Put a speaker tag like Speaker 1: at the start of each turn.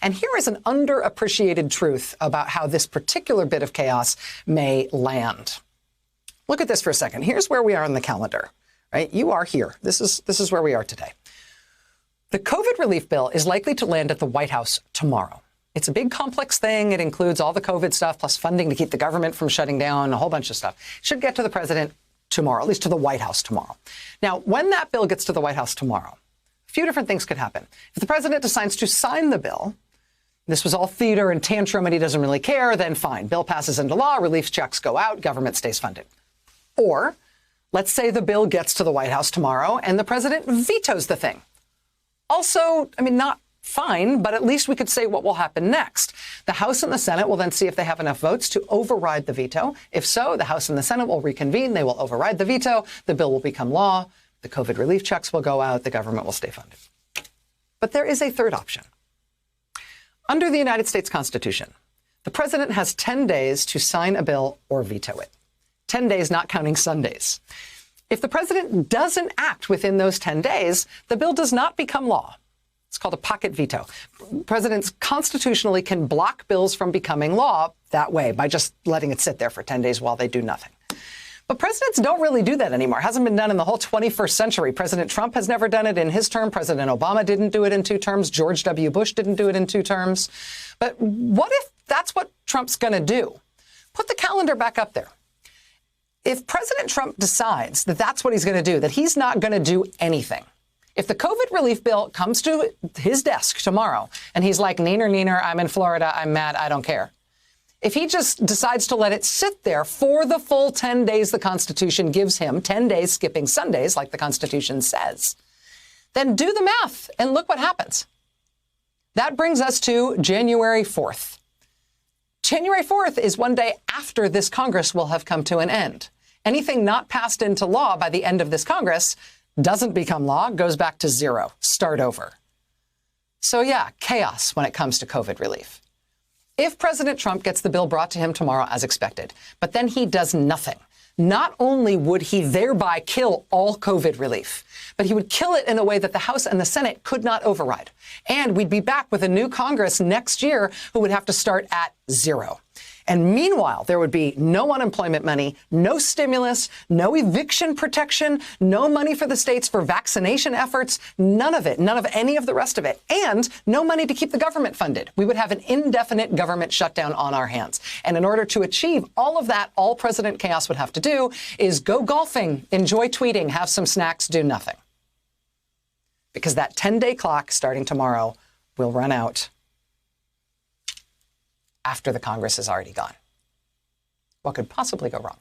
Speaker 1: And here is an underappreciated truth about how this particular bit of chaos may land. Look at this for a second. Here's where we are on the calendar, right? You are here. This is where we are today. The COVID relief bill is likely to land at the White House tomorrow. It's a big, complex thing. It includes all the COVID stuff, plus funding to keep the government from shutting down, a whole bunch of stuff. It should get to the president tomorrow, at least to the White House tomorrow. Now, when that bill gets to the White House tomorrow, a few different things could happen. If the president decides to sign the bill, this was all theater and tantrum and he doesn't really care, then fine. Bill passes into law, relief checks go out, government stays funded. Or let's say the bill gets to the White House tomorrow and the president vetoes the thing. Also, I mean, not fine, but at least we could say what will happen next. The House and the Senate will then see if they have enough votes to override the veto. If so, the House and the Senate will reconvene. They will override the veto. The bill will become law. The COVID relief checks will go out. The government will stay funded. But there is a third option. Under the United States Constitution, the president has 10 days to sign a bill or veto it. 10 days, not counting Sundays. If the president doesn't act within those 10 days, the bill does not become law. It's called a pocket veto. Presidents constitutionally can block bills from becoming law that way by just letting it sit there for 10 days while they do nothing. But presidents don't really do that anymore. It hasn't been done in the whole 21st century. President Trump has never done it in his term. President Obama didn't do it in 2 terms. George W. Bush didn't do it in 2 terms. But what if that's what Trump's going to do? Put the calendar back up there. If President Trump decides that that's what he's going to do, that he's not going to do anything, if the COVID relief bill comes to his desk tomorrow and he's like, neener, neener, I'm in Florida, I'm mad, I don't care. If he just decides to let it sit there for the full 10 days the Constitution gives him, 10 days skipping Sundays, like the Constitution says, then do the math and look what happens. That brings us to January 4th. January 4th is one day after this Congress will have come to an end. Anything not passed into law by the end of this Congress doesn't become law, goes back to 0, start over. So yeah, chaos when it comes to COVID relief. If President Trump gets the bill brought to him tomorrow as expected, but then he does nothing, not only would he thereby kill all COVID relief, but he would kill it in a way that the House and the Senate could not override. And we'd be back with a new Congress next year who would have to start at 0. And meanwhile, there would be no unemployment money, no stimulus, no eviction protection, no money for the states for vaccination efforts, none of it, none of any of the rest of it, and no money to keep the government funded. We would have an indefinite government shutdown on our hands. And in order to achieve all of that, all President Chaos would have to do is go golfing, enjoy tweeting, have some snacks, do nothing. Because that 10-day clock starting tomorrow will run out after the Congress is already gone. What could possibly go wrong?